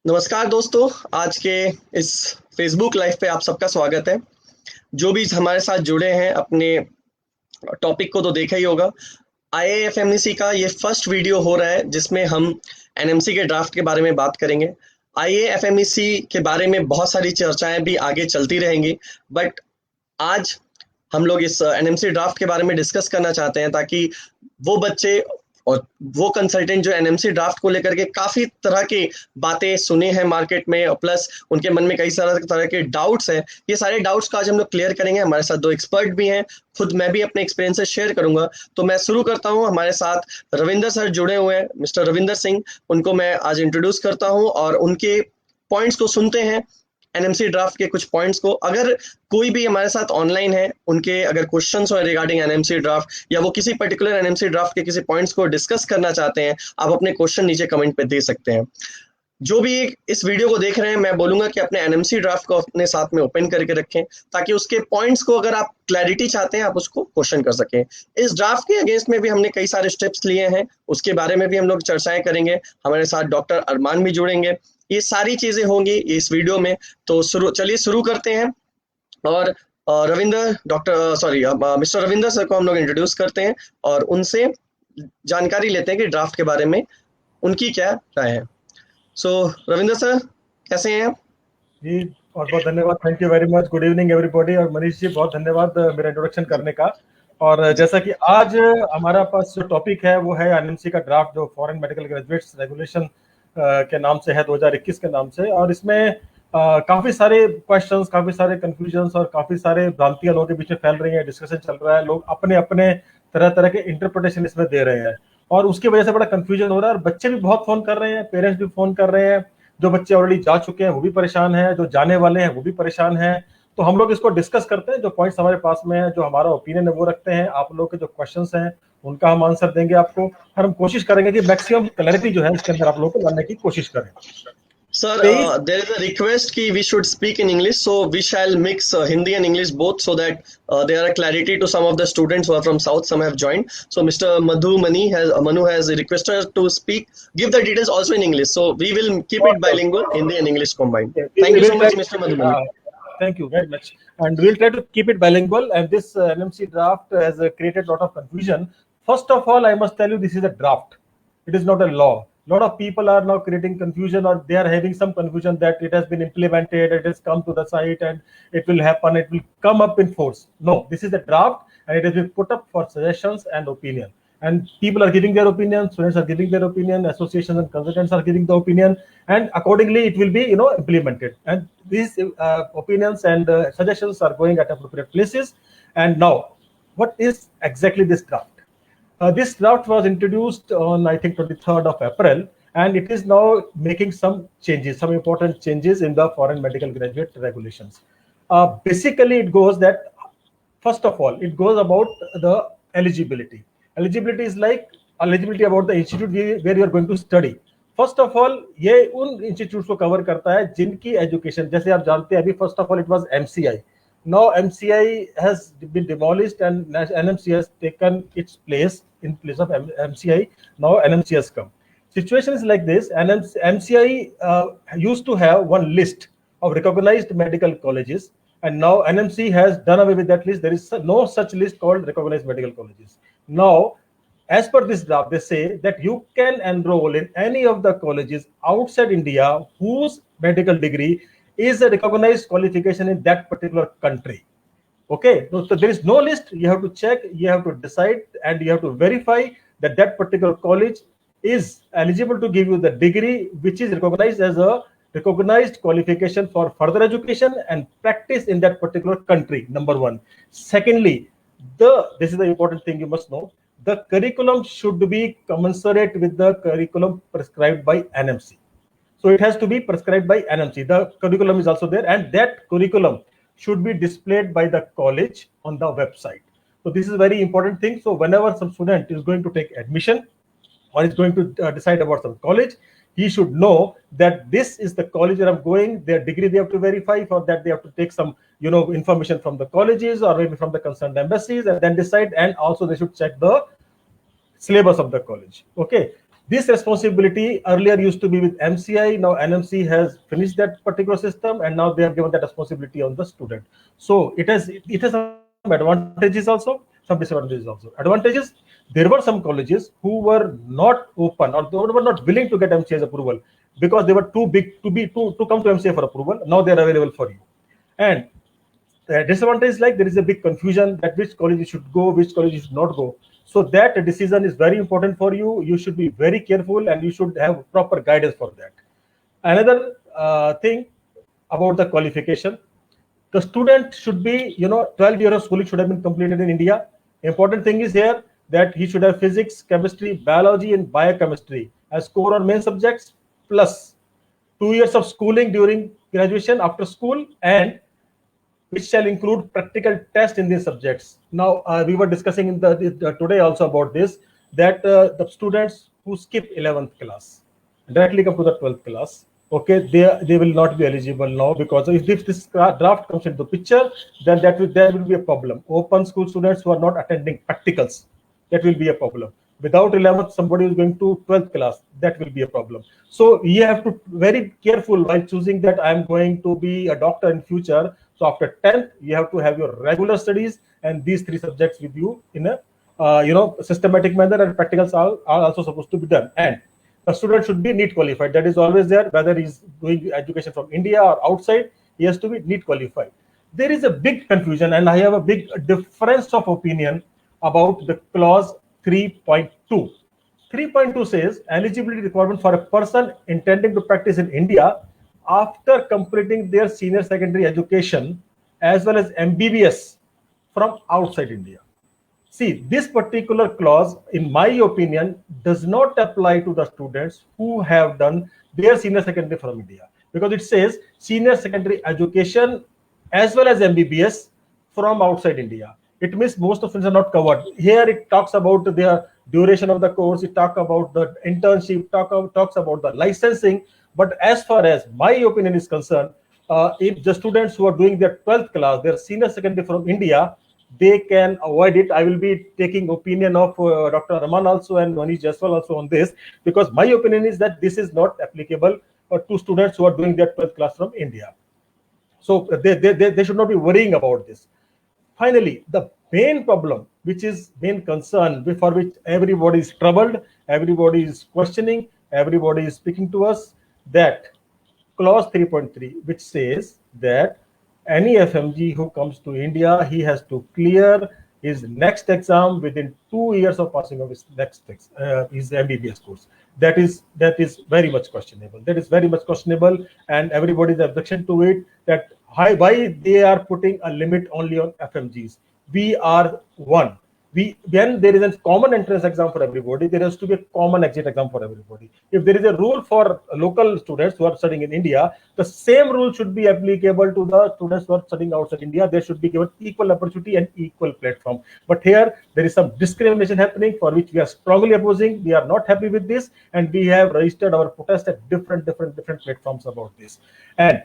नमस्कार दोस्तों, आज के इस फेसबुक लाइव पे आप सबका स्वागत है। जो भी हमारे साथ जुड़े हैं अपने टॉपिक को तो देखा ही होगा। आईएएफएमसी का ये फर्स्ट वीडियो हो रहा है जिसमें हम एनएमसी के ड्राफ्ट के बारे में बात करेंगे। आईएएफएमसी के बारे में बहुत सारी चर्चाएं भी आगे चलती रहेंगी, बट आज हम लोग इस एनएमसी ड्राफ्ट के बारे में डिस्कस करना चाहते हैं ताकि वो बच्चे और वो कंसल्टेंट जो एनएमसी ड्राफ्ट को लेकर के काफी तरह की बातें सुने हैं मार्केट में, और प्लस उनके मन में कई सारे तरह के डाउट्स हैं, ये सारे डाउट्स को आज हम लोग क्लियर करेंगे। हमारे साथ दो एक्सपर्ट भी हैं, खुद मैं भी अपने एक्सपीरियंसेस शेयर करूंगा। तो मैं शुरू करता हूं। हमारे साथ रविंदर सर जुड़े हुए हैं, मिस्टर रविंदर सिंह। उनको मैं आज इंट्रोड्यूस करता हूं और उनके पॉइंट्स को सुनते हैं, एनएमसी ड्राफ्ट के कुछ पॉइंट्स को। अगर कोई भी हमारे साथ ऑनलाइन है, उनके अगर क्वेश्चंस हो रिगार्डिंग एनएमसी ड्राफ्ट या वो किसी पर्टिकुलर एनएमसी ड्राफ्ट के किसी पॉइंट्स को डिस्कस करना चाहते हैं, आप अपने क्वेश्चन नीचे कमेंट पे दे सकते हैं। जो भी इस वीडियो को देख रहे हैं, मैं बोलूंगा कि अपने एनएमसी ड्राफ्ट को अपने साथ में ओपन करके रखें ताकि उसके पॉइंट्स को अगर आप क्लैरिटी चाहते हैं आप उसको क्वेश्चन कर सकें। इस ड्राफ्ट के अगेंस्ट में भी हमने कई सारे स्टेप्स लिए हैं, उसके बारे में भी हम लोग चर्चाएं करेंगे। हमारे साथ डॉक्टर अरमान भी जुड़ेंगे। ये सारी चीजें होंगी इस वीडियो में। तो चलिए शुरू करते हैं। और मिस्टर रविंदर सर को हम लोग इंट्रोड्यूस करते हैं और उनसे जानकारी लेते हैं कि ड्राफ्ट के बारे में उनकी क्या राय है। रविंदर सर, कैसे हैं आप? जी बहुत बहुत धन्यवाद, thank you very much. Good evening everybody. और मनीष जी, बहुत धन्यवाद मेरा इंट्रोडक्शन करने का। और जैसा कि आज हमारा पास जो टॉपिक है वो है एनएमसी का ड्राफ्ट, जो फॉरेन मेडिकल ग्रेजुएट्स रेगुलेशन के नाम से है, 2021 के नाम से। और इसमें काफी सारे क्वेश्चंस, काफी सारे कंफ्यूजन्स और काफी सारे भ्रांतियां लोगों के बीच में फैल रही है। डिस्कशन चल रहा है, लोग अपने अपने तरह तरह के इंटरप्रिटेशन इसमें दे रहे हैं और उसकी वजह से बड़ा कंफ्यूजन हो रहा है। और बच्चे भी बहुत फोन कर रहे हैं, पेरेंट्स भी फोन कर रहे हैं। जो बच्चे ऑलरेडी जा चुके हैं वो भी परेशान है, जो जाने वाले हैं वो भी परेशान है। तो हम लोग इसको डिस्कस करते हैं, जो पॉइंट्स हमारे पास में है, जो हमारा ओपिनियन है वो रखते हैं। आप लोग के जो क्वेश्चंस हैं उनका हम आंसर देंगे आपको, और हम कोशिश करेंगे कि मैक्सिमम क्लैरिटी जो है इसके अंदर आप लोगों को लाने की कोशिश करें। Sir, there is a request कि we should speak in English, so we shall mix Hindi and English both so that there are clarity to some of the students who are from South. Some have joined. So Mr. Manu has requested to speak. Give the details also in English. So we will keep it bilingual, Hindi and English combined. Thank you so much, Mr. Madhu. Thank you very much. And we'll try to keep it bilingual. And this NMC draft has created a lot of confusion. First of all, I must tell you, this is a draft. It is not a law. A lot of people are now creating confusion, or they are having some confusion that it has been implemented, it has come to the site and it will happen, it will come up in force. No, this is a draft and it has been put up for suggestions and opinion. And people are giving their opinion, students are giving their opinion, associations and consultants are giving the opinion, and accordingly it will be implemented. And these opinions and suggestions are going at appropriate places. And now, what is exactly this draft? This draft was introduced on, I think, 23rd of April, and it is now making some changes, some important changes in the foreign medical graduate regulations. Basically, it goes that, first of all, it goes about the eligibility. Eligibility is like eligibility about the institute where you are going to study. First of all, ये उन institutes को cover करता है जिनकी education, जैसे आप जानते हैं अभी, first of all, it was MCI. Now MCI has been demolished and NMC has taken its place in place of MCI. Now NMC has come. Situation is like this. MCI used to have one list of recognized medical colleges, and now NMC has done away with that list. There is no such list called recognized medical colleges. Now, as per this draft, they say that you can enroll in any of the colleges outside India whose medical degree is a recognized qualification in that particular country. Okay, so there is no list. You have to check, you have to decide, and you have to verify that that particular college is eligible to give you the degree which is recognized as a recognized qualification for further education and practice in that particular country. Number one. Secondly, this is the important thing you must know. The curriculum should be commensurate with the curriculum prescribed by NMC. So it has to be prescribed by NMC. The curriculum is also there, and that curriculum should be displayed by the college on the website. So this is a very important thing. So whenever some student is going to take admission or is going to decide about some college, he should know that this is the college where I'm going. Their degree they have to verify. For that, they have to take some information from the colleges or maybe from the concerned embassies, and then decide. And also they should check the syllabus of the college. Okay. This responsibility earlier used to be with MCI. Now NMC has finished that particular system, and now they have given that responsibility on the student. So it has some advantages also, some disadvantages also. Advantages: there were some colleges who were not open, or they were not willing to get MCI's approval because they were too big to come to MCI for approval. Now they are available for you. And the disadvantage is like there is a big confusion that which college you should go, which college you should not go. So that decision is very important for you. You should be very careful, and you should have proper guidance for that. Another thing about the qualification: the student should be, 12 years of schooling should have been completed in India. Important thing is here that he should have physics, chemistry, biology, and biochemistry as core or main subjects, plus 2 years of schooling during graduation after school, and which shall include practical test in these subjects. Now, we were discussing in today also about this, that the students who skip 11th class directly come to the 12th class, okay, they will not be eligible now, because if this draft comes into the picture, then there will be a problem. Open school students who are not attending practicals, that will be a problem. Without 11th, somebody is going to 12th class, that will be a problem. So you have to very careful while choosing that I'm going to be a doctor in future. So after 10th, you have to have your regular studies and these 3 subjects with you in a systematic manner, and practicals are also supposed to be done. And the student should be NEET qualified. That is always there, whether he's doing education from India or outside, he has to be NEET qualified. There is a big confusion, and I have a big difference of opinion about the clause 3.2. 3.2 says eligibility requirement for a person intending to practice in India after completing their senior secondary education as well as MBBS from outside India. See, this particular clause, in my opinion, does not apply to the students who have done their senior secondary from India, because it says senior secondary education as well as MBBS from outside India. It means most of them are not covered. Here it talks about the duration of the course, it talks about the internship, talks about the licensing. But as far as my opinion is concerned, if the students who are doing their 12th class, their senior secondary from India, they can avoid it. I will be taking opinion of Dr. Raman also and Manish Jaiswal also on this, because my opinion is that this is not applicable to students who are doing their 12th class from India. So they should not be worrying about this. Finally, the main problem, which is main concern for which everybody is troubled, everybody is questioning, everybody is speaking to us, that clause 3.3, which says that any FMG who comes to India, he has to clear his next exam within 2 years of passing of his his MBBS course. That is very much questionable. That is very much questionable, and everybody's objection to it, that why they are putting a limit only on FMGs. We are one. When there is a common entrance exam for everybody, there has to be a common exit exam for everybody. If there is a rule for local students who are studying in India, the same rule should be applicable to the students who are studying outside India. They should be given equal opportunity and equal platform. But here there is some discrimination happening, for which we are strongly opposing. We are not happy with this, and we have registered our protest at different platforms about this. And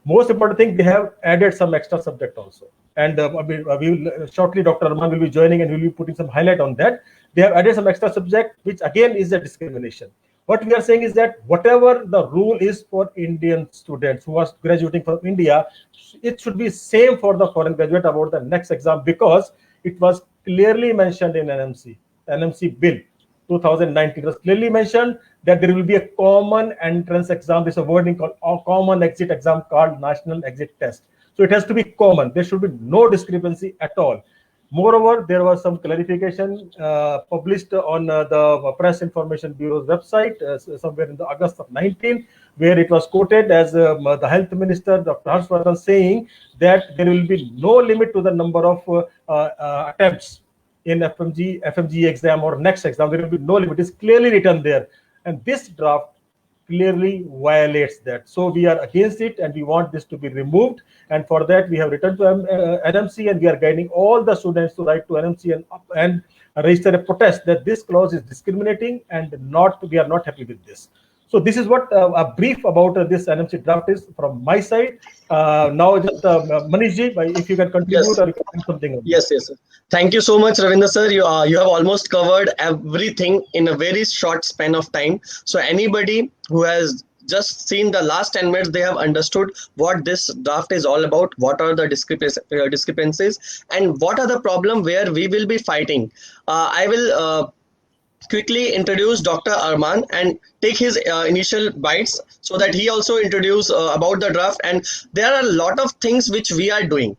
most important thing, they have added some extra subject also. And we will shortly, Dr. Arman will be joining and will be putting some highlight on that. They have added some extra subject, which again is a discrimination. What we are saying is that whatever the rule is for Indian students who are graduating from India, it should be same for the foreign graduate about the next exam, because it was clearly mentioned in NMC bill 2019. It was clearly mentioned that there will be a common entrance exam. There's a wording called a common exit exam called national exit test. So it has to be common. There should be no discrepancy at all. Moreover, there was some clarification published on the Press Information Bureau's website somewhere in the August of 19, where it was quoted as the Health Minister, Dr. Harshvardhan, saying that there will be no limit to the number of attempts in FMG exam or next exam. There will be no limit. It's clearly written there. And this draft clearly violates that. So we are against it, and we want this to be removed. And for that, we have written to NMC, and we are guiding all the students to write to NMC and register a protest that this clause is discriminating, and we are not happy with this. So this is what a brief about this NMC draft is from my side. Now just Manish ji, if you can contribute Yes. or you can add something on Yes, yes, sir. Thank you so much, Ravinder sir. You have almost covered everything in a very short span of time. So anybody who has just seen the last 10 minutes, they have understood what this draft is all about, what are the discrepancies, and what are the problem where we will be fighting. I will quickly introduce Dr. Arman and take his initial bites so that he also introduce about the draft. And there are a lot of things which we are doing.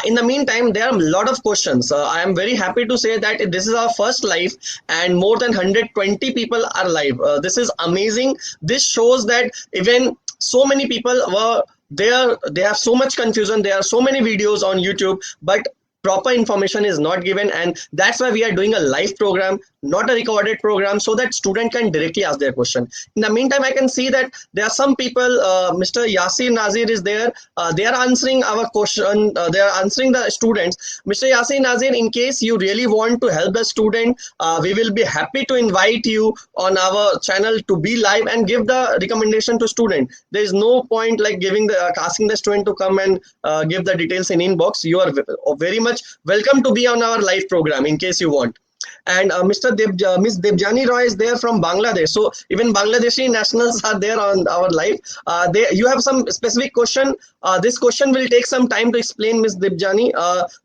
In the meantime, there are a lot of questions. I am very happy to say that this is our first live and more than 120 people are live. This is amazing. This shows that even so many people were there. They have so much confusion. There are so many videos on YouTube, but proper information is not given, and that's why we are doing a live program, not a recorded program, so that student can directly ask their question. In the meantime, I can see that there are some people, Mr. Yasir Nazir is there. They are answering our question. They are answering the students. Mr. Yasir Nazir, in case you really want to help the student, we will be happy to invite you on our channel to be live and give the recommendation to student. There is no point like giving the asking the student to come and give the details in inbox. You are very much welcome to be on our live program in case you want. And Miss Debjani Roy is there from Bangladesh. So even Bangladeshi nationals are there on our live. You have some specific question. This question will take some time to explain, Miss Debjani.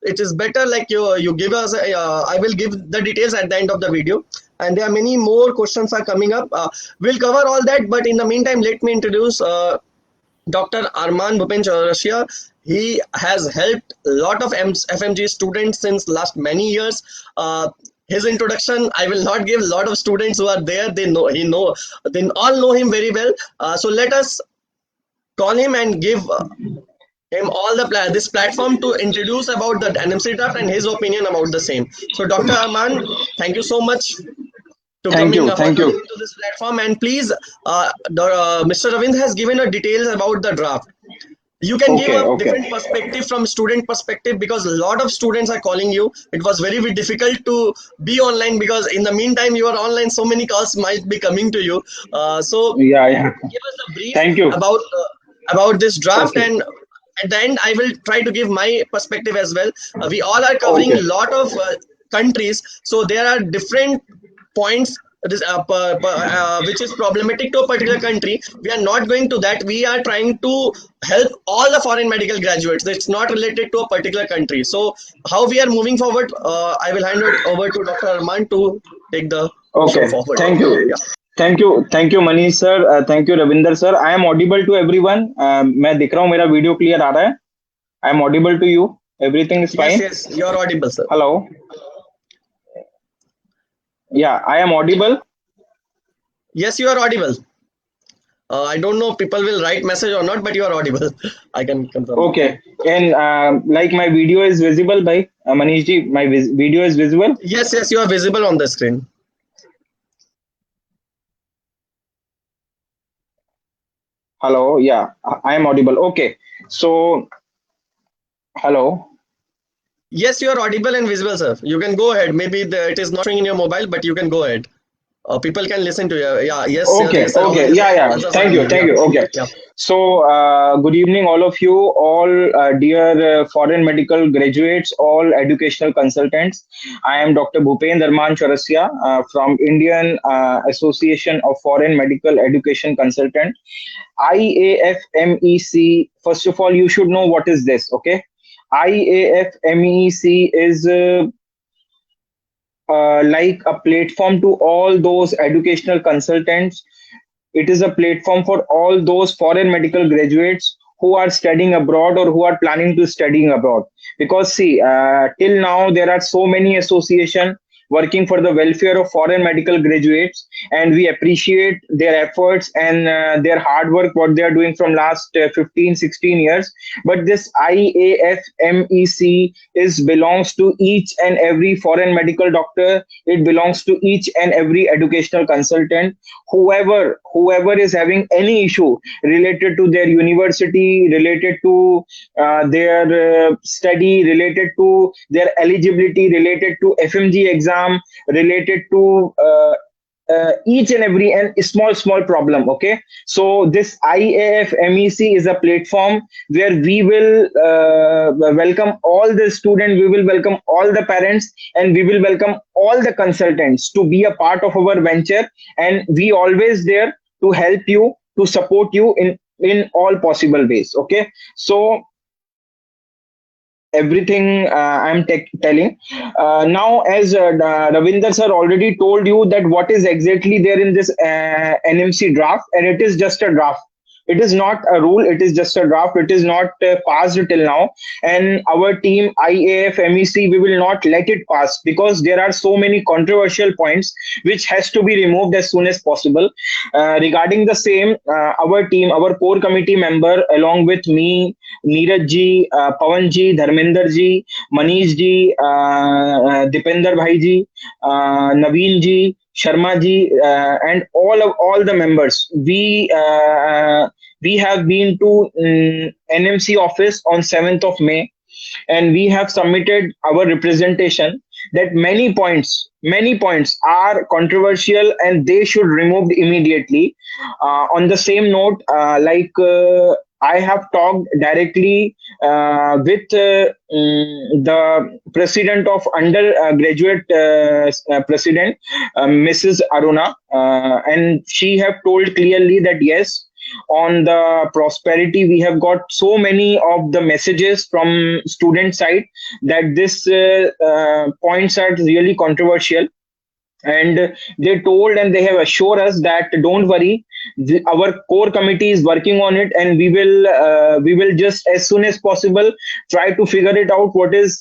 It is better like you give us. I will give the details at the end of the video. And there are many more questions are coming up. We'll cover all that. But in the meantime, let me introduce Dr. Arman Bhupen Chaurasia. He has helped a lot of FMG students since last many years. His introduction, I will not give. A lot of students who are there, they all know him very well. So let us call him and give him all this platform to introduce about the NMC draft and his opinion about the same. So Dr. Arman, thank you so much to coming to this platform. And please, Mr. Ravind has given a details about the draft. You can give a different perspective from student perspective, because a lot of students are calling you. It was very difficult to be online because in the meantime you are online. So many calls might be coming to you. So Yeah. give us a brief Thank you. about this draft, and at the end I will try to give my perspective as well. We all are covering a lot of countries, so there are different points which is problematic to a particular country. We are not going to that. We are trying to help all the foreign medical graduates. It's not related to a particular country. So how we are moving forward, I will hand it over to Dr. Arman to take the show forward. Thank you. Yeah. Thank you Manish sir. Thank you Ravinder sir. I am audible to everyone. मैं दिख रहा हूँ, मेरा video clear आ रहा है? I am audible to you. Everything is fine. Yes, you are audible, sir. Hello. Yeah, I am audible. Yes, you are audible. I don't know people will write message or not, but you are audible. I can confirm. Okay. And like my video is visible by Manish ji, my video is visible? Yes, you are visible on the screen. Hello. Yeah, I am audible. Okay. So, hello. Yes, you are audible and visible, sir. You can go ahead. Maybe it is not showing in your mobile, but you can go ahead. People can listen to you. Yeah. Yes. Okay. Yes, sir. Okay. Yeah. Thank you. Okay. Yeah. So, good evening, all of you, all dear foreign medical graduates, all educational consultants. I am Dr. Bhupen Dharman Chaurasia from Indian Association of Foreign Medical Education Consultant, IAFMEC. First of all, you should know what is this. Okay. IAFMEC is like a platform to all those educational consultants. It is a platform for all those foreign medical graduates who are studying abroad or who are planning to studying abroad. Because see, till now there are so many associations working for the welfare of foreign medical graduates, and we appreciate their efforts and their hard work, what they are doing from last 15-16 years. But this IAFMEC belongs to each and every foreign medical doctor. It belongs to each and every educational consultant. Whoever is having any issue related to their university, related to their study, related to their eligibility, related to FMG exam, related to each and every and small problem. Okay, so this IAF MEC is a platform where we will welcome all the students, we will welcome all the parents, and we will welcome all the consultants to be a part of our venture, and we always there to help you, to support you in all possible ways. Okay, so everything I'm telling. Now, as Ravinder sir already told you that what is exactly there in this NMC draft, and it is just a draft. It is not a rule. It is just a draft. It is not passed till now. And our team, IAF, MEC, we will not let it pass because there are so many controversial points which has to be removed as soon as possible. Regarding the same, our team, our core committee member, along with me, Neeraj ji, Pawan ji, Dharmender ji, Manish ji, Dipender bhai ji, Naveen ji, Sharma ji, and all the members. We have been to NMC office on 7th of May, and we have submitted our representation that many points are controversial and they should removed immediately. On the same note, I have talked directly with the president of undergraduate president, Mrs. Aruna, and she have told clearly that yes, on the prosperity, we have got so many of the messages from student side that this points are really controversial. And they told and they have assured us that don't worry, our core committee is working on it, and we will just as soon as possible try to figure it out what is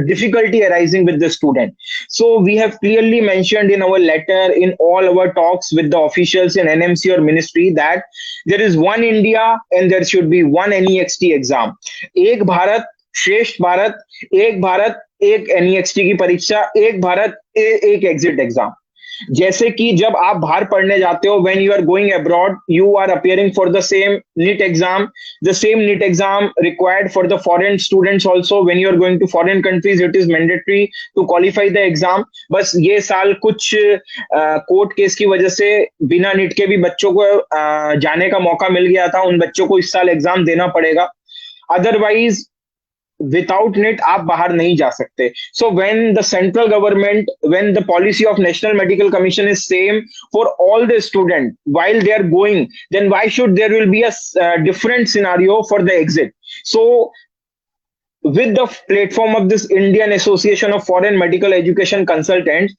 difficulty arising with the student. So we have clearly mentioned in our letter, in all our talks with the officials in NMC or ministry, that there is one India and there should be one NEXT exam. Ek Bharat श्रेष्ठ भारत, एक भारत एक NEXT की परीक्षा, एक भारत एक exit exam. जैसे कि जब आप बाहर पढ़ने जाते हो, when you are going abroad, you are appearing for the same NEET exam. The same NEET exam required for the foreign students also. When you are going to foreign countries, it is mandatory to qualify the exam. बस ये साल कुछ court case की वजह से बिना NEET के भी बच्चों को जाने का मौका मिल गया था. उन बच्चों को इस साल एग्जाम देना पड़ेगा. Otherwise, without NEET आप बाहर नहीं जा सकते. So when the central government, when the policy of National Medical Commission is same for all the students while they are going, then why should there will be a different scenario for the exit? So with the platform of this Indian Association of Foreign Medical Education Consultants,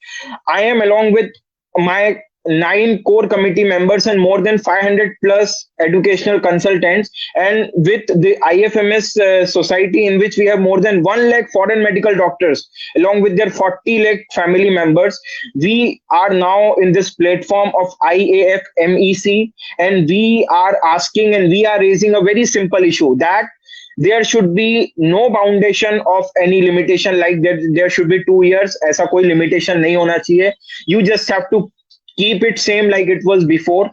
I am along with my 9 core committee members and more than 500 plus educational consultants, and with the IFMS society, in which we have more than 1 lakh foreign medical doctors along with their 40 lakh family members. We are now in this platform of IAF MEC, and we are asking and we are raising a very simple issue, that there should be no foundation of any limitation, like there should be 2 years. ऐसा कोई limitation नहीं होना चाहिए. You just have to keep it same like it was before.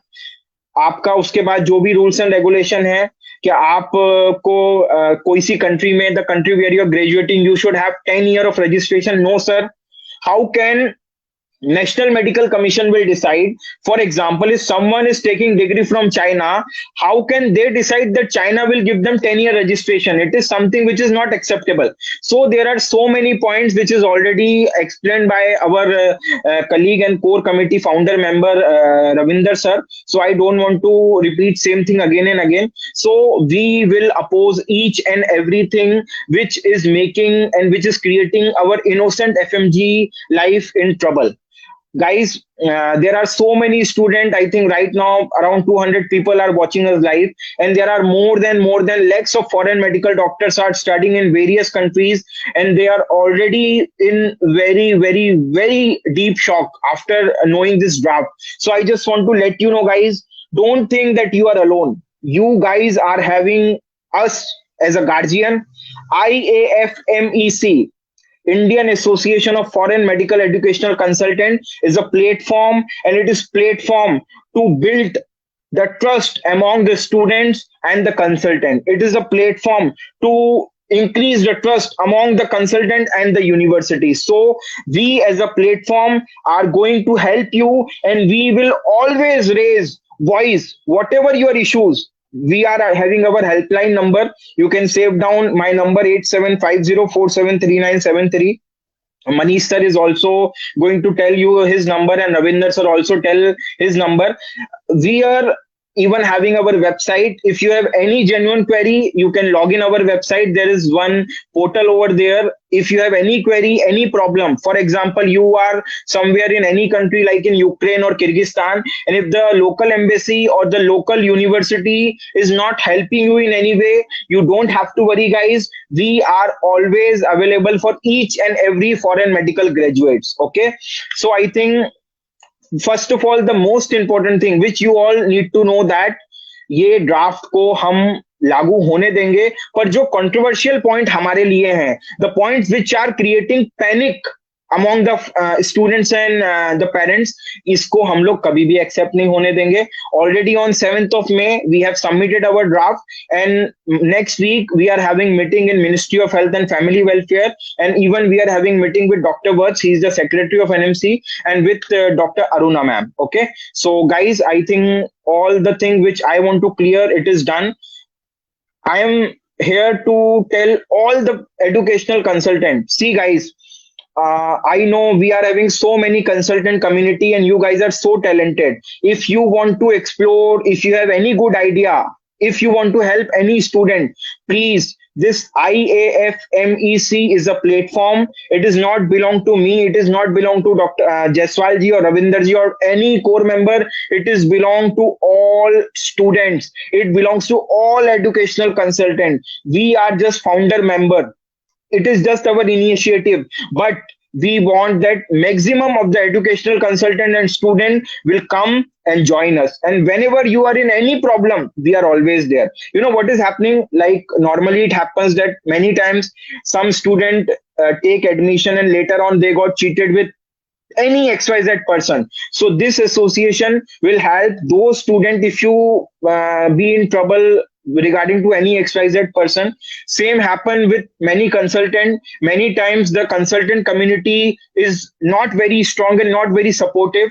आपका उसके बाद जो भी रूल्स एंड रेगुलेशन है कि आप को कोई सी कंट्री में, the country where you are graduating, you should have 10 years of registration. No sir, how can National Medical Commission will decide? For example, if someone is taking degree from China, how can they decide that China will give them 10-year registration? It is something which is not acceptable. So there are so many points which is already explained by our colleague and core committee founder member Ravinder sir. So I don't want to repeat same thing again and again. So we will oppose each and everything which is making and which is creating our innocent FMG life in trouble. Guys, there are so many students. I think right now around 200 people are watching us live, and there are more than lakhs of foreign medical doctors are studying in various countries, and they are already in very deep shock after knowing this draft. So I just want to let you know, guys, don't think that you are alone. You guys are having us as a guardian. IAFMEC, Indian Association of Foreign Medical Educational Consultant, is a platform, and it is platform to build the trust among the students and the consultant. It is a platform to increase the trust among the consultant and the university. So we as a platform are going to help you, and we will always raise voice whatever your issues. We are having our helpline number. You can save down my number 8750473973. Manish sir is also going to tell you his number, and Ravinder sir also tell his number. We are even having our website. If you have any genuine query, you can log in our website. There is one portal over there. If you have any query, any problem, for example, you are somewhere in any country like in Ukraine or Kyrgyzstan, and if the local embassy or the local university is not helping you in any way, you don't have to worry, guys. We are always available for each and every foreign medical graduates. Okay, so I think first of all the most important thing which you all need to know that ये draft को हम लागू होने देंगे, पर जो controversial point हमारे लिए हैं, the points which are creating panic among the students and the parents, इसको हम लोग कभी भी एक्सेप्ट नहीं होने देंगे. Already on 7th of May we have submitted our draft, and next week we are having meeting in Ministry of Health and Family Welfare, and even we are having meeting with Dr. Vats, he is the secretary of NMC, and with Dr. Aruna ma'am. Okay, so guys, I think all the thing which I want to clear, it is done. I am here to tell all the educational consultants, see guys, I know we are having so many consultant community and you guys are so talented. If you want to explore, if you have any good idea, if you want to help any student, please, this IAFMEC is a platform. It does not belong to me. It does not belong to Dr. Jaiswal ji or Ravinder ji or any core member. It is belong to all students. It belongs to all educational consultants. We are just founder member. It is just our initiative, but we want that maximum of the educational consultant and student will come and join us. And whenever you are in any problem, we are always there. You know what is happening? Like normally it happens that many times some student take admission and later on they got cheated with any XYZ person. So this association will help those students if you be in trouble regarding to any XYZ person. Same happen with many consultant. Many times the consultant community is not very strong and not very supportive.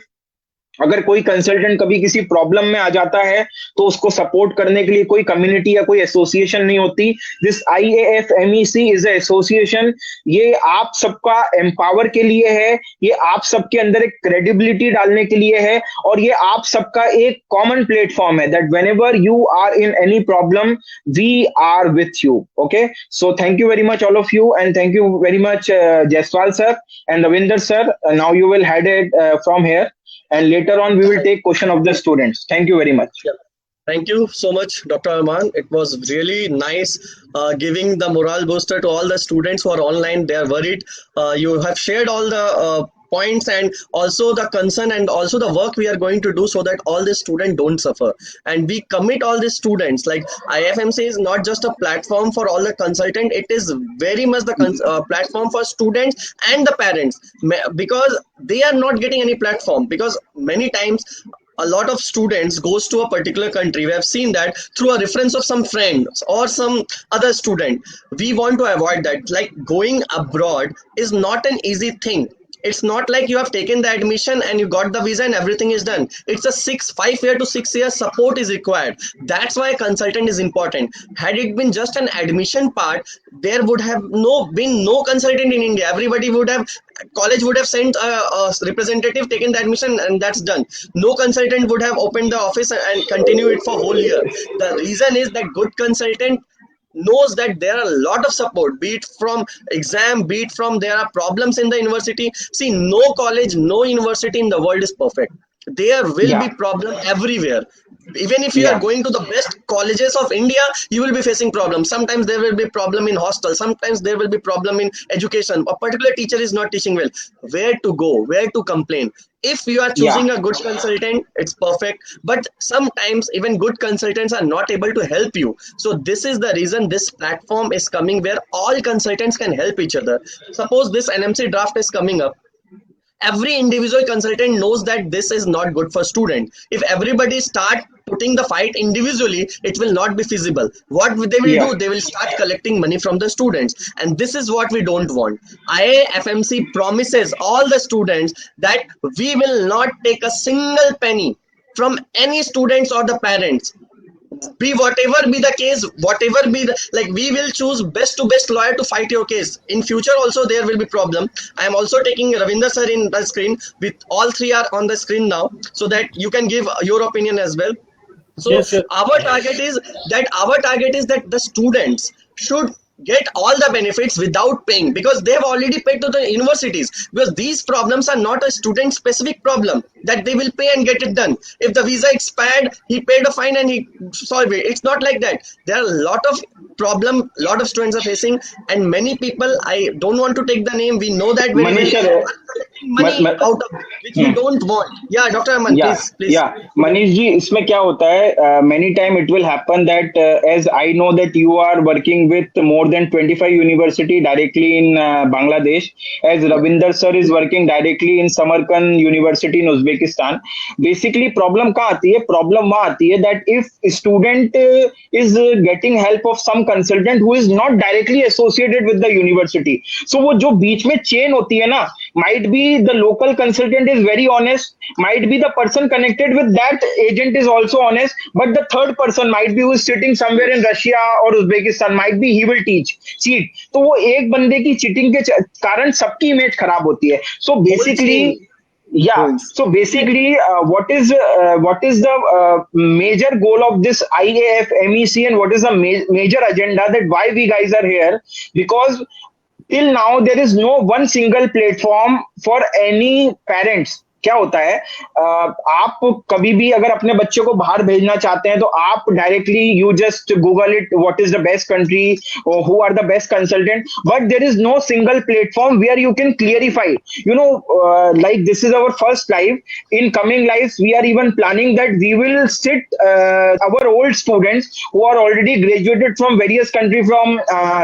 अगर कोई consultant कभी किसी problem में आ जाता है तो उसको support करने के लिए कोई कम्युनिटी या कोई एसोसिएशन नहीं होती. This IAFMEC is a association. ये आप सबका एम्पावर के लिए है, ये आप सबके अंदर एक क्रेडिबिलिटी डालने के लिए है, और ये आप सबका एक कॉमन प्लेटफॉर्म है that whenever you are in any problem we are with you. Okay, so thank you very much all of you, and thank you very much Jaiswal sir and Ravinder sir. Now you will head it from here, and later on we will take question of the students. Thank you very much. Yeah. Thank you so much, Dr. Arman. It was really nice giving the morale booster to all the students who are online. They are worried. You have shared all the points and also the concern and also the work we are going to do so that all the students don't suffer. And we commit all the students. Like IFMC is not just a platform for all the consultant. It is very much the platform for students and the parents, because they are not getting any platform, because many times a lot of students goes to a particular country. We have seen that through a reference of some friends or some other student. We want to avoid that. Like going abroad is not an easy thing. It's not like you have taken the admission and you got the visa and everything is done. It's a 5 to 6 year support is required. That's why consultant is important. Had it been just an admission part, there would have been no consultant in India. Everybody would have, college would have sent a representative, taken the admission, and that's done. No consultant would have opened the office and continue it for whole year. The reason is that good consultant knows that there are a lot of support, be it from exam, be it from there are problems in the university. See, no college, no university in the world is perfect. There will be problem everywhere. Even if you are going to the best colleges of India, you will be facing problems. Sometimes there will be problem in hostel. Sometimes there will be problem in education. A particular teacher is not teaching well. Where to go? Where to complain? If you are choosing a good consultant, it's perfect. But sometimes even good consultants are not able to help you. So this is the reason this platform is coming, where all consultants can help each other. Suppose this NMC draft is coming up. Every individual consultant knows that this is not good for student. If everybody start putting the fight individually, it will not be feasible. What they will Yeah. do, they will start collecting money from the students, and this is what we don't want. IAFMC promises all the students that we will not take a single penny from any students or the parents. Be whatever be the case, whatever be the, like, we will choose best to best lawyer to fight your case. In future also there will be problem. I am also taking Ravinder sir in the screen, with all three are on the screen now, so that you can give your opinion as well. So Yes, yes. our target is that the students should get all the benefits without paying, because they have already paid to the universities, because these problems are not a student specific problem that they will pay and get it done. If the visa expired, he paid a fine and he solved it. It's not like that. There are a lot of lot of students are facing, and many people, I don't want to take the name, we know that very Manish well, sir, are collecting money out of which we don't want. Yeah, Dr. Aman, yeah, please. yeah. Manish ji, इसमें क्या होता है? Many time it will happen that as I know that you are working with more than 25 university directly in Bangladesh, as Ravinder sir is working directly in Samarkand University in Uzbekistan. Basically, problem कहाँ आती है? Problem वहाँ आती है that if student is getting help of some consultant who is not directly associated with the university, so वो जो बीच में chain होती है ना, might be the local consultant is very honest, might be the person connected with that agent is also honest, but the third person might be who is sitting somewhere in Russia or Uzbekistan, might be he will cheat. तो वो एक बंदे की cheating के कारण सबकी image खराब होती है. So basically, yeah. So basically, what is the major goal of this IAF MEC, and what is the major agenda that why we guys are here? Because till now there is no one single platform for any parents. क्या होता है, आप कभी भी अगर अपने बच्चे को बाहर भेजना चाहते हैं तो आप directly you just Google it, what is the best country, who are the best consultant, but there is no single platform where you can clarify, you know, like this is our first live. In coming lives we are even planning that we will sit our old students who are already graduated from various countries, from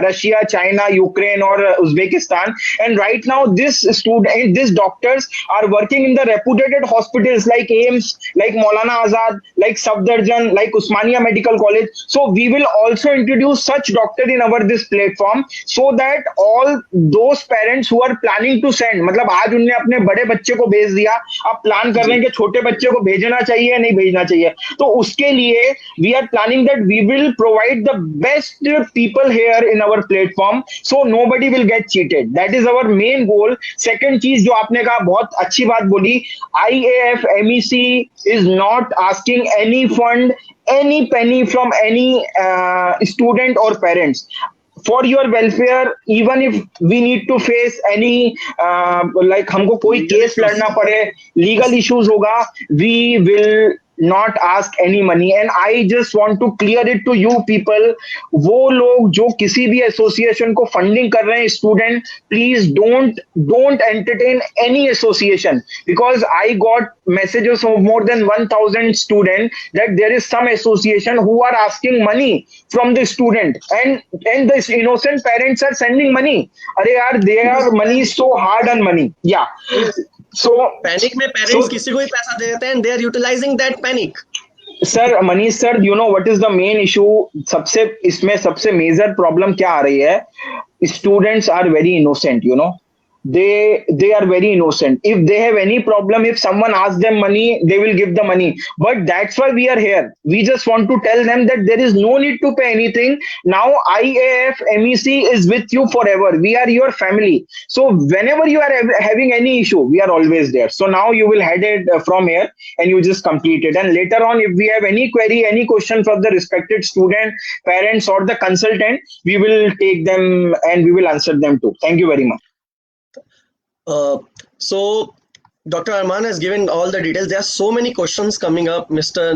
Russia, China, Ukraine or Uzbekistan, and right now these doctors are working in the reputed hospitals like AIMS, like Maulana Azad, like Safdarjung, like Usmania Medical College. So we will also introduce such doctor in our this platform, so that all those parents who are planning to send, मतलब आज उन्होंने अपने बड़े बच्चे को भेज दिया, अब प्लान कर रहे हैं कि छोटे बच्चे को भेजना चाहिए या नहीं भेजना चाहिए, तो उसके लिए we are planning that we will provide the best people here in our platform, so nobody will get cheated. That is our main goal. Second चीज जो आपने कहा, बहुत अच्छी बात बोली, IAF MEC is not asking any fund, any penny from any student or parents. For your welfare, even if we need to face any like हमको कोई केस लड़ना पड़े, legal issues होगा, we will not ask any money. And I just want to clear it to you people, वो लोग जो किसी भी एसोसिएशन को फंडिंग कर रहे हैं student, please don't entertain any association, because I got messages of more than 1000 students that there is some association who are asking money from the student, and the innocent parents are sending money. अरे यार, their money is so hard earned money. Yeah. So panic में parents किसी को भी पैसा दे देते हैं, and they are utilizing that panic. Sir, Manish sir, you know what is the main issue? इसमें सबसे मेजर प्रॉब्लम क्या आ रही है? Students are very innocent, you know, they are very innocent. If they have any problem, if someone asks them money, they will give the money. But that's why we are here. We just want to tell them that there is no need to pay anything. Now IAF MEC is with you forever. We are your family. So whenever you are having any issue, we are always there. So now you will head it from here and you just complete it. And later on, if we have any query, any question from the respected student, parents or the consultant, we will take them and we will answer them too. Thank you very much. So Dr. Arman has given all the details. There are so many questions coming up. Mr.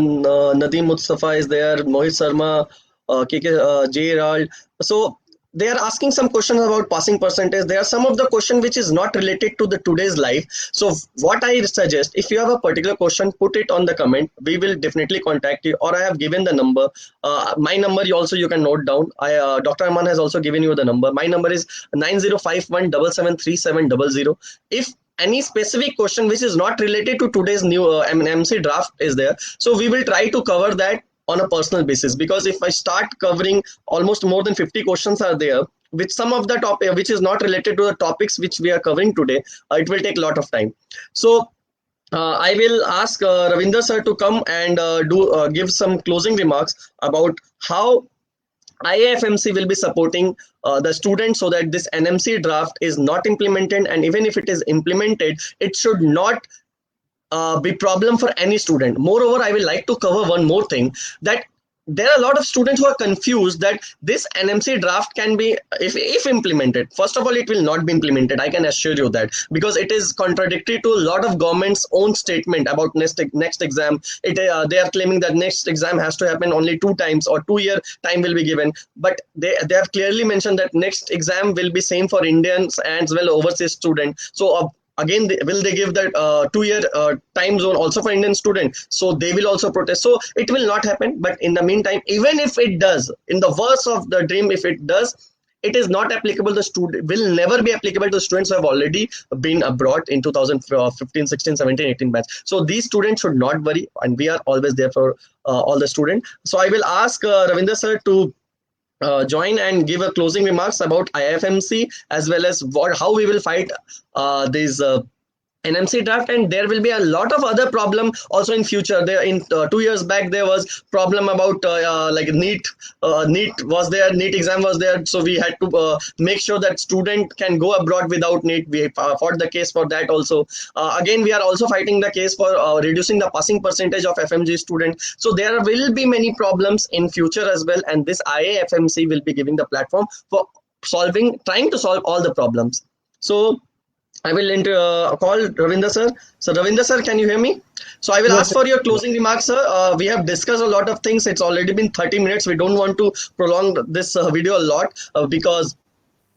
Nadeem Mustafa is there, Mohit Sharma, KK J. Rald. So they are asking some questions about passing percentage. There are some of the question which is not related to the today's life. So what I suggest, if you have a particular question, put it on the comment. We will definitely contact you, or I have given the number. My number you can note down. Dr. Arman has also given you the number. My number is 9051773700. If any specific question which is not related to today's new NMC draft is there. So we will try to cover that on a personal basis, because if I start covering almost more than 50 questions are there, which some of the topic which is not related to the topics which we are covering today, it will take a lot of time. So I will ask Ravinder sir to come and give some closing remarks about how IAFMC will be supporting the students so that this NMC draft is not implemented, and even if it is implemented, it should not be problem for any student. Moreover, I will like to cover one more thing, that there are a lot of students who are confused that this NMC draft can be, if implemented, first of all, it will not be implemented. I can assure you that, because it is contradictory to a lot of government's own statement about next exam. They are claiming that next exam has to happen only 2 times, or 2-year time will be given. But they have clearly mentioned that next exam will be same for Indians as well overseas students. So again, will they give that 2-year time zone also for Indian student? So they will also protest. So it will not happen. But in the meantime, even if it does, in the worst of the dream, if it does, it is not applicable. The student will never be applicable to students who have already been abroad in 2015, 16, 17, 18 batch. So these students should not worry, and we are always there for all the students. So I will ask Ravinder sir to join and give a closing remarks about IFMC, as well as how we will fight these NMC draft. And there will be a lot of other problem also in future. There in 2 years back there was problem about like NEET was there, NEET exam was there, so we had to make sure that student can go abroad without NEET. We fought the case for that also. Again, we are also fighting the case for reducing the passing percentage of FMG student. So there will be many problems in future as well, and this IAFMC will be giving the platform for trying to solve all the problems. So I will call Ravinder sir. So Ravinder sir, can you hear me? So I will ask for your closing remarks, sir. We have discussed a lot of things. It's already been 30 minutes. We don't want to prolong this video a lot because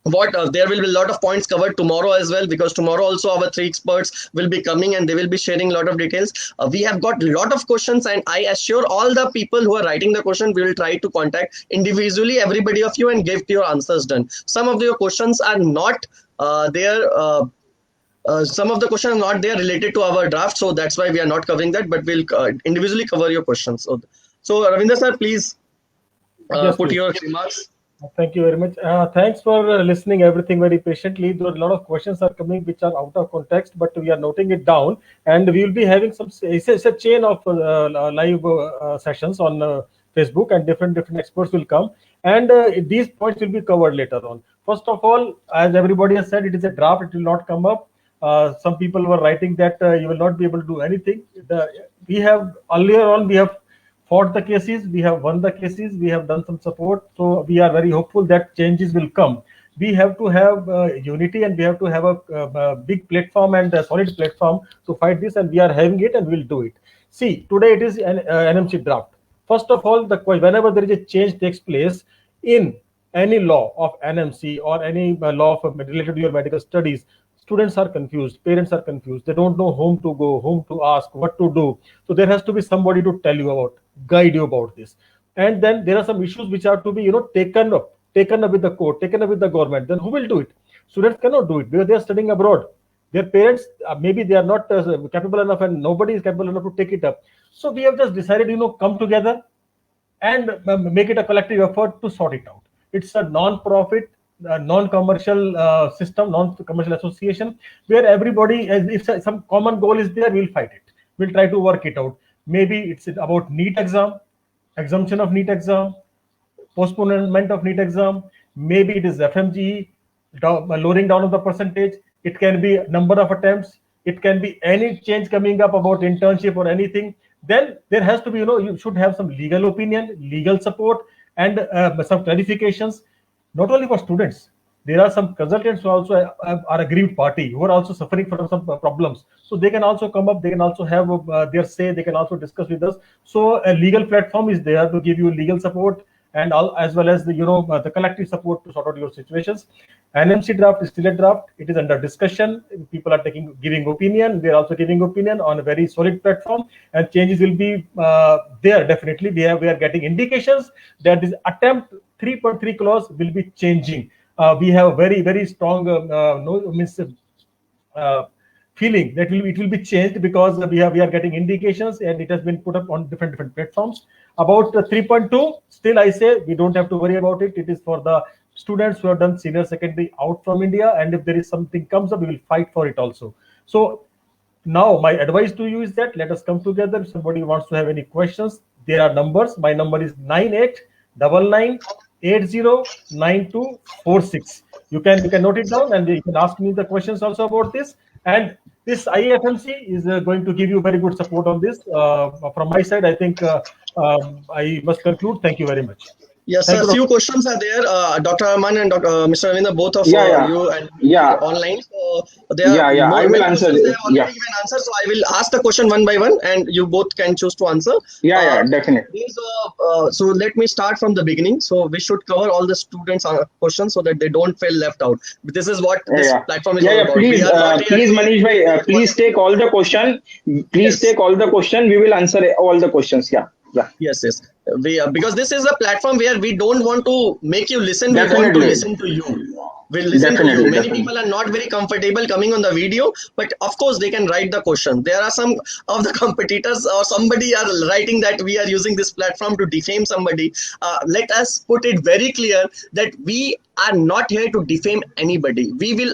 there will be a lot of points covered tomorrow as well, because tomorrow also our 3 experts will be coming and they will be sharing a lot of details. We have got a lot of questions, and I assure all the people who are writing the question, we will try to contact individually everybody of you and give your answers done. Some of your questions are not there. Some of the questions are not there related to our draft, so that's why we are not covering that, but we'll individually cover your questions. So Ravinder sir, please put your remarks. Thank you very much. Thanks for listening everything very patiently. There are a lot of questions are coming which are out of context, but we are noting it down, and we will be having it's a chain of live sessions on Facebook, and different experts will come, and these points will be covered later on. First of all, as everybody has said, it is a draft, it will not come up. Some people were writing that you will not be able to do anything. We have earlier on, we have fought the cases, we have won the cases, we have done some support. So we are very hopeful that changes will come. We have to have unity, and we have to have a big platform and a solid platform to fight this, and we are having it, and we'll do it. See, today it is an NMC draft. First of all, whenever there is a change takes place in any law of NMC or any law related to your medical studies, students are confused, parents are confused, they don't know whom to go, whom to ask, what to do. So there has to be somebody to tell you about, guide you about this. And then there are some issues which are to be taken up with the court, taken up with the government. Then who will do it? Students cannot do it because they are studying abroad. Their parents, maybe they are not capable enough, and nobody is capable enough to take it up. So we have just decided, come together and make it a collective effort to sort it out. It's a non-profit, non-commercial system, non-commercial association, where everybody, if some common goal is there, we'll fight it. We'll try to work it out. Maybe it's about NEET exam, exemption of NEET exam, postponement of NEET exam. Maybe it is FMGE, lowering down of the percentage. It can be number of attempts. It can be any change coming up about internship or anything. Then there has to be, you should have some legal opinion, legal support, and some clarifications. Not only for students, there are some consultants who also are aggrieved party, who are also suffering from some problems. So they can also come up, they can also have their say, they can also discuss with us. So a legal platform is there to give you legal support, and as well as the collective support to sort out your situations. NMC draft is still a draft. It is under discussion. People are giving opinion. We are also giving opinion on a very solid platform, and changes will be there definitely. We are getting indications that this attempt 3.3 clause will be changing. We have very strong feeling that it will be changed, because we are getting indications and it has been put up on different platforms. About 3.2, still I say we don't have to worry about it. It is for the students who have done senior secondary out from India, and if there is something comes up, we will fight for it also. So now my advice to you is that let us come together. If somebody wants to have any questions, there are numbers. My number is 9899809246. You can note it down, and you can ask me the questions also about this. And this IFMC is going to give you very good support on this. From my side, I think I must conclude. Thank you very much. Yes, sir. A few questions are there. Dr. Arman and Mr. Ravinder, both of you and online. So there are I will answer. They have already given answer, so I will ask the question one by one, and you both can choose to answer. Definitely. So let me start from the beginning. So we should cover all the students' questions so that they don't feel left out. This is what this platform is all about. Please, Manish bhai, please take all the question. Take all the question. We will answer all the questions. Yes. Because this is a platform where we don't want to make you listen. Definitely. We want to listen to you. We'll listen to you. Many people are not very comfortable coming on the video, but of course they can write the question. There are some of the competitors or somebody are writing that we are using this platform to defame somebody. Let us put it very clear that we are not here to defame anybody. We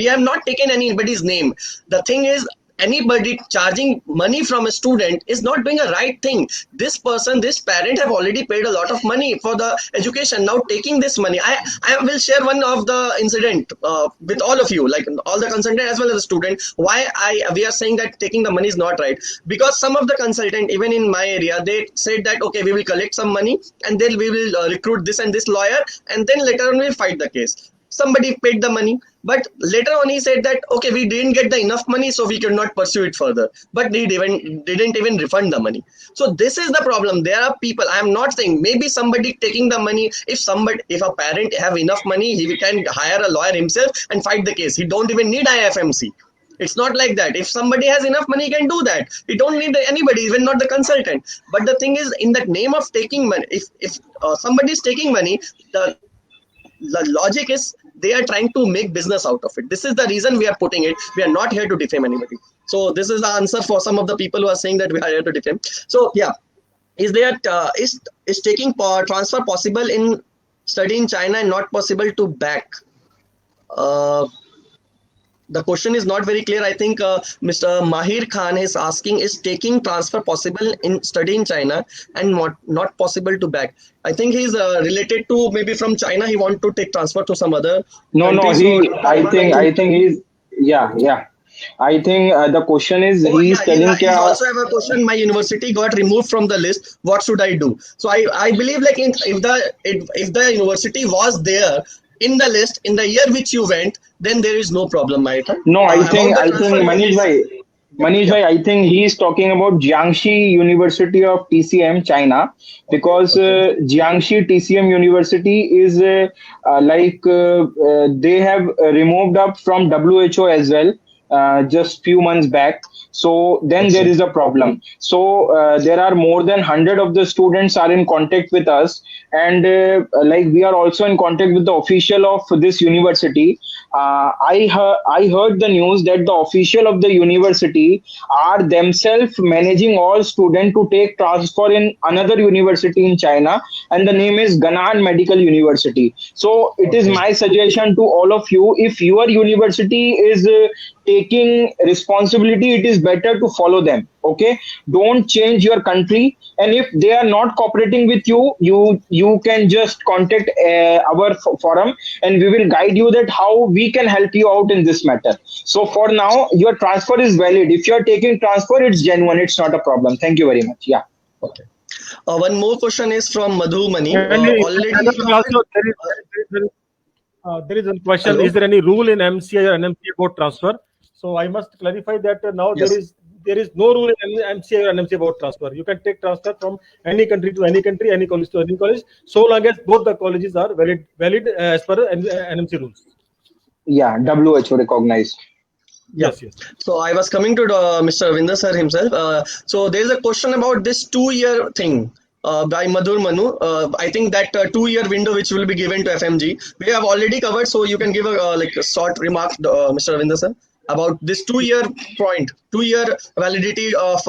have not taken anybody's name. The thing is, anybody charging money from a student is not doing a right thing. This parent have already paid a lot of money for the education. Now taking this money, I will share one of the incident with all of you, like all the consultant as well as the student. Why we are saying that taking the money is not right? Because some of the consultant, even in my area, they said that okay, we will collect some money and then we will recruit this and this lawyer, and then later on we'll fight the case. Somebody paid the money, but later on he said that okay, we didn't get the enough money, so we could not pursue it further. But they didn't even refund the money. So this is the problem. There are people, I am not saying maybe somebody taking the money. If a parent have enough money, he can hire a lawyer himself and fight the case. He don't even need IFMC. It's not like that. If somebody has enough money, he can do that. He don't need anybody, even not the consultant. But the thing is, in the name of taking money, if somebody is taking money, the logic is they are trying to make business out of it. This is the reason we are putting it. We are not here to defame anybody. So this is the answer for some of the people who are saying that we are here to defame. So is taking transfer possible in study in China and not possible to back? The question is not very clear. I think Mr. Mahir Khan is asking, is taking transfer possible in study in China and not possible to back? I think he's related to maybe from China. He want to take transfer to some other. I think he's I think the question is he's telling. He also have a question. My university got removed from the list. What should I do? So I believe like if the university was there in the list in the year which you went, then there is no problem, right? No, I think Manish bhai, I think he is talking about Jiangxi University of TCM, China, because Jiangxi TCM University is they have removed up from WHO as well. Just few months back. So then there is a problem. So there are more than 100 of the students are in contact with us, and we are also in contact with the official of this university. I heard the news that the official of the university are themselves managing all students to take transfer in another university in China, and the name is Ganan Medical University. So it is my suggestion to all of you, if your university is taking responsibility, it is better to follow them. Okay, don't change your country, and if they are not cooperating with you, you can just contact our forum, and we will guide you that how we can help you out in this matter. So for now, your transfer is valid. If you are taking transfer, it's genuine. It's not a problem. Thank you very much. Yeah. Okay. One more question is from Madhu Mani. There is a question. Hello? Is there any rule in MCI or NMC about transfer? So I must clarify that now there is no rule in MCI or NMC about transfer. You can take transfer from any country to any country, any college to any college, so long as both the colleges are valid as per NMC rules. Yeah, WHO recognized. Yes. So I was coming to Mr. Ravinder sir himself. So there is a question about this 2-year thing. By Madhur Manu, I think that 2-year window which will be given to FMG, we have already covered. So you can give a short remark, Mr. Ravinder sir. about this 2 year point, 2 year validity of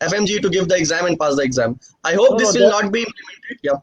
FMG to give the exam and pass the exam. I hope No, this no, will not be implemented. Yeah.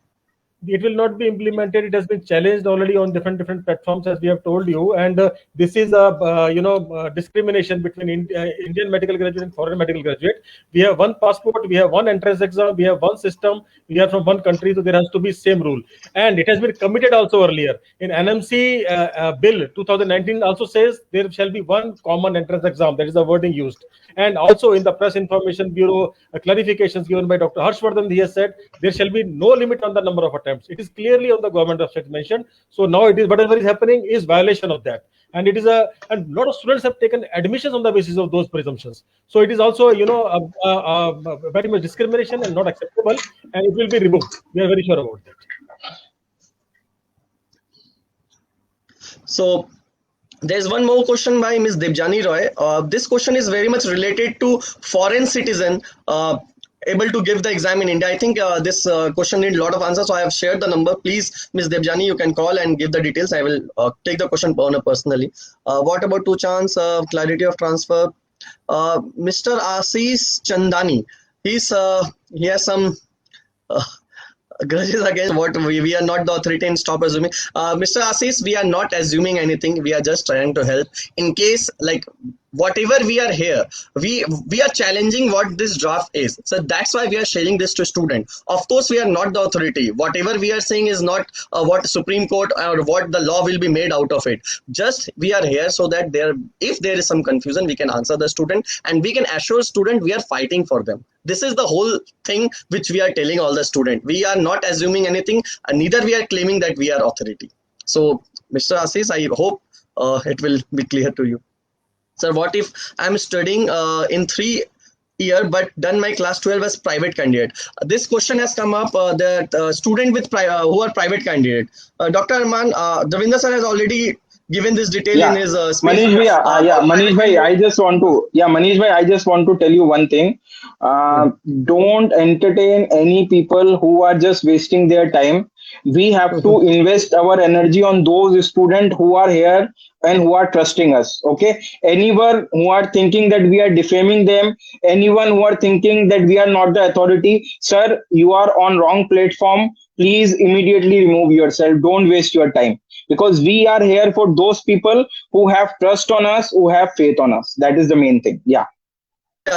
it will not be implemented. It has been challenged already on different platforms, as we have told you, and this is a discrimination between Indian medical graduate and foreign medical graduate. We have one passport, we have one entrance exam, we have one system, we are from one country, so there has to be same rule. And it has been committed also earlier in NMC bill 2019 also says there shall be one common entrance exam. That is the wording used. And also in the Press Information Bureau clarifications given by Dr. Harshvardhan, he has said there shall be no limit on the number of attempts. It is clearly on the government website mentioned. So now it is whatever is happening is violation of that. And it is a lot of students have taken admissions on the basis of those presumptions. So it is also very much discrimination and not acceptable, and it will be removed. We are very sure about that. So there's one more question by Ms. Debjani Roy. This question is very much related to foreign citizen able to give the exam in India. I think this question needs a lot of answers, so I have shared the number. Please, Ms. Debjani, you can call and give the details. I will take the question personally. What about two chance clarity of transfer? Mr. Ashish Chandani, he has some grudges against what we are not the authority and stop assuming. Mr. Ashish, we are not assuming anything. We are just trying to help in case like whatever we are here, we are challenging what this draft is. So that's why we are sharing this to student. Of course, we are not the authority. Whatever we are saying is not what Supreme Court or what the law will be made out of it. Just we are here so that if there is some confusion, we can answer the student and we can assure student we are fighting for them. This is the whole thing which we are telling all the student. We are not assuming anything, and neither we are claiming that we are authority. So, Mr. Ashish, I hope it will be clear to you. Sir, what if I'm studying in 3 year but done my class 12 as private candidate? This question has come up that student with who are private candidate. Dr. Arman, Davinder sir has already given this detail in his speech. Manish bhai, Manish bhai, I just want to tell you one thing. Don't entertain any people who are just wasting their time. We have to invest our energy on those students who are here and who are trusting us. Okay, anyone who are thinking that we are defaming them, anyone who are thinking that we are not the authority, sir, you are on wrong platform. Please immediately remove yourself. Don't waste your time, because we are here for those people who have trust on us, who have faith on us. That is the main thing. Yeah,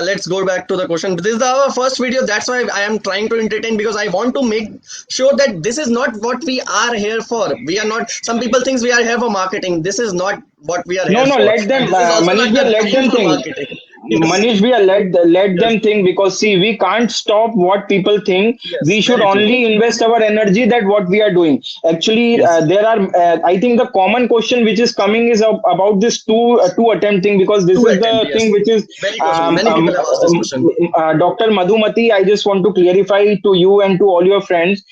let's go back to the question. This is our first video. That's why I am trying to entertain, because I want to make sure that this is not what we are here for. We are not, some people think we are here for marketing. This is not what we are here for. No, let them, Manish, let them think. Manish, let them think, because see, we can't stop what people think. Yes, we should only invest our energy that what we are doing. Actually, there are, I think the common question which is coming is about this two attempt thing, because this is the thing which is many people have asked this question. Dr. Madhumati, I just want to clarify to you and to all your friends,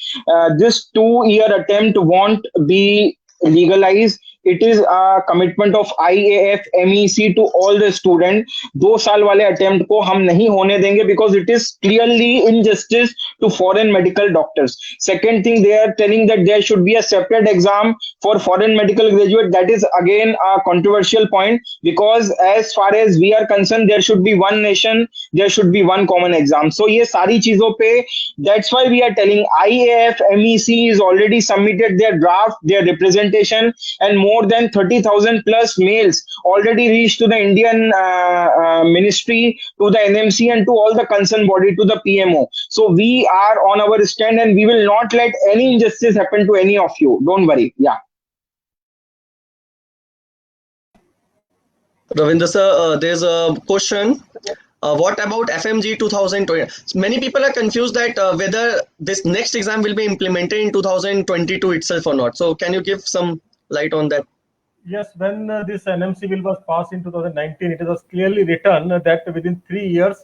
this 2-year attempt won't be legalized. It is a commitment of IAF MEC to all the student. 2 साल वाले attempt को हम नहीं होने देंगे, because it is clearly injustice to foreign medical doctors. Second thing, they are telling that there should be a separate exam for foreign medical graduate. That is again a controversial point, because as far as we are concerned, there should be one nation, there should be one common exam. So ये सारी चीजों पे, that's why we are telling IAF MEC is already submitted their draft, their representation, and more than 30,000 plus mails already reached to the Indian ministry, to the NMC, and to all the concerned body, to the PMO. So we are on our stand, and we will not let any injustice happen to any of you. Don't worry. Yeah. Ravinder sir, there's a question. What about FMG 2020? Many people are confused that whether this next exam will be implemented in 2022 itself or not. So can you give some light on that? Yes, when this NMC bill was passed in 2019, it was clearly written that within 3 years,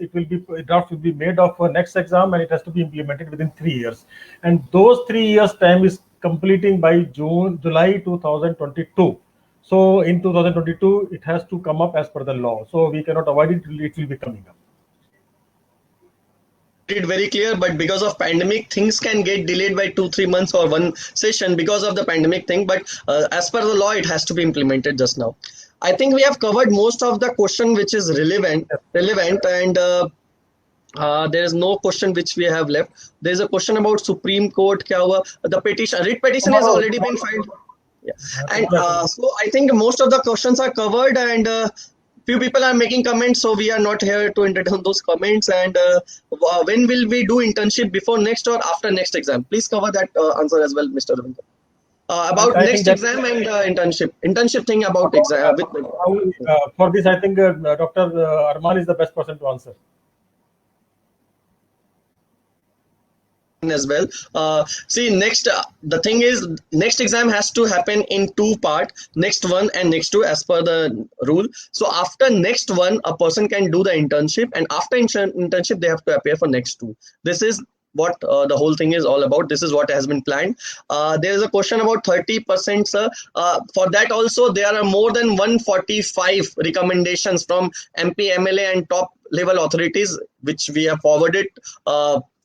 draft will be made of next exam, and it has to be implemented within 3 years. And those 3 years time is completing by July 2022. So in 2022, it has to come up as per the law. So we cannot avoid it. It will be coming up. It very clear, but because of pandemic, things can get delayed by 2-3 months or one session because of the pandemic thing. But as per the law, it has to be implemented just now. I think we have covered most of the question which is relevant, and there is no question which we have left. There is a question about Supreme Court. क्या हुआ? The petition, writ petition has already been filed. Yeah. And so I think most of the questions are covered, and few people are making comments, so we are not here to entertain those comments. And when will we do internship, before next or after next exam? Please cover that answer as well, Mr. Ravinder. About I next exam and internship thing about exam. For this, I think Dr. Arman is the best person to answer. As well. See, next the thing is, next exam has to happen in two part, next one and next two, as per the rule. So after next one, a person can do the internship, and after internship they have to appear for next two. This is what the whole thing is all about. This is what has been planned. There is a question about 30%, sir. For that also, there are more than 145 recommendations from MP, MLA and top level authorities, which we have forwarded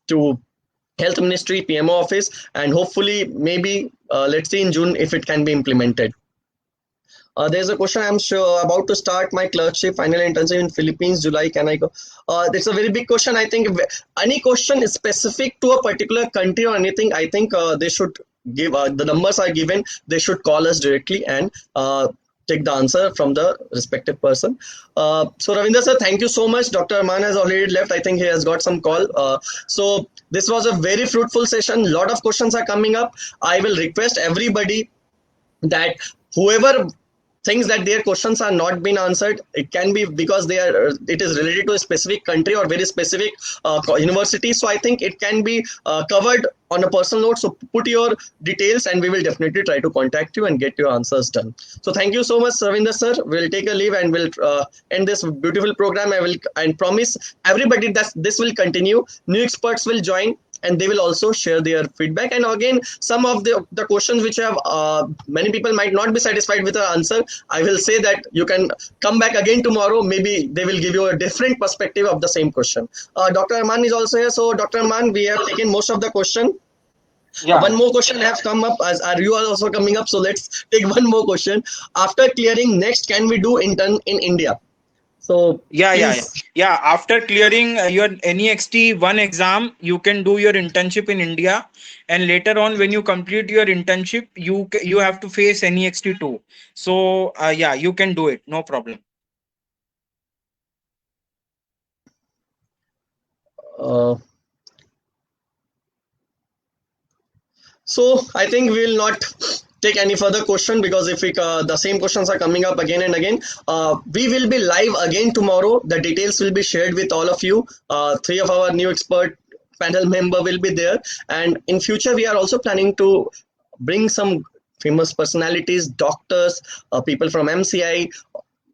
to Health Ministry, PMO office, and hopefully maybe let's see in June if it can be implemented. There's a question, I'm sure, about to start my clerkship, final internship in Philippines, July, can I go? It's a very big question. I think any question is specific to a particular country or anything, I think they should give, the numbers are given, they should call us directly and take the answer from the respective person. So Ravinder sir, thank you so much. Dr. Arman has already left. I think he has got some call. So this was a very fruitful session. Lot of questions are coming up. I will request everybody that whoever thinks that their questions are not been answered, it can be because they are it is related to a specific country or very specific university. So I think it can be covered on a personal note. So put your details and we will definitely try to contact you and get your answers done. So thank you so much, Ravinder sir. We'll take a leave and we'll end this beautiful program. I will and promise everybody that this will continue. New experts will join, and they will also share their feedback. And again, some of the questions which have many people might not be satisfied with the answer, I will say that you can come back again tomorrow. Maybe they will give you a different perspective of the same question. Dr. Arman is also here. So Dr. Arman, we have taken most of the question. Yeah. One more question has come up, as are you are also coming up. So let's take one more question. After clearing, next can we do intern in India? So yeah. After clearing your NEXT 1 exam, you can do your internship in India, and later on when you complete your internship, you have to face NEXT 2. So yeah, you can do it, no problem. So I think we will not take any further question, because if we, the same questions are coming up again and again, we will be live again tomorrow. The details will be shared with all of you. 3 of our new expert panel member will be there, and in future we are also planning to bring some famous personalities, doctors, people from MCI,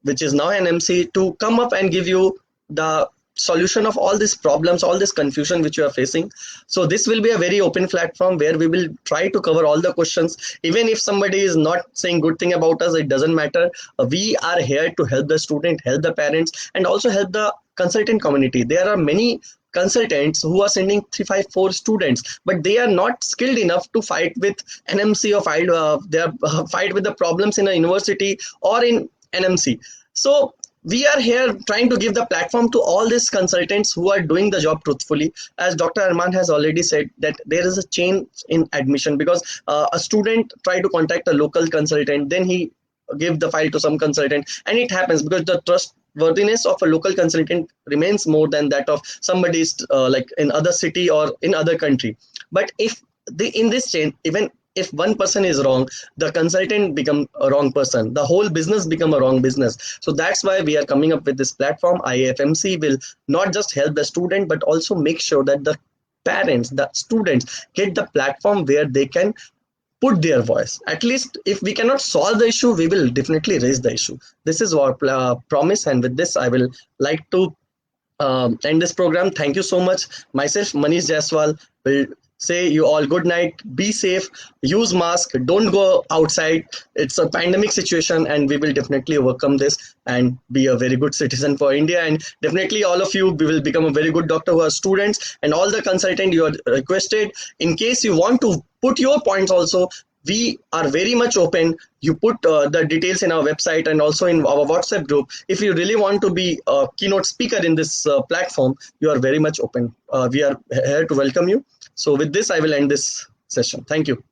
which is now NMC, to come up and give you the solution of all these problems, all this confusion which you are facing. So this will be a very open platform where we will try to cover all the questions. Even if somebody is not saying good thing about us, it doesn't matter. We are here to help the student, help the parents, and also help the consultant community. There are many consultants who are sending 354 students, but they are not skilled enough to fight with NMC or fight with the problems in a university or in NMC. So we are here trying to give the platform to all these consultants who are doing the job truthfully. As Dr. Arman has already said, that there is a change in admission, because a student try to contact a local consultant, then he give the file to some consultant, and it happens because the trustworthiness of a local consultant remains more than that of somebody's like in other city or in other country. But if in this chain, even if one person is wrong, the consultant become a wrong person, the whole business become a wrong business. So that's why we are coming up with this platform. IFMC will not just help the student, but also make sure that the parents, the students get the platform where they can put their voice. At least if we cannot solve the issue, we will definitely raise the issue. This is our promise, and with this I will like to end this program. Thank you so much. Myself, Manish Jaiswal, will say you all good night. Be safe, use mask, don't go outside. It's a pandemic situation, and we will definitely overcome this and be a very good citizen for India. And definitely all of you, we will become a very good doctor who are students, and all the consultant you are requested, in case you want to put your points also, we are very much open. You put the details in our website and also in our WhatsApp group. If you really want to be a keynote speaker in this platform, you are very much open. We are here to welcome you. So with this, I will end this session. Thank you.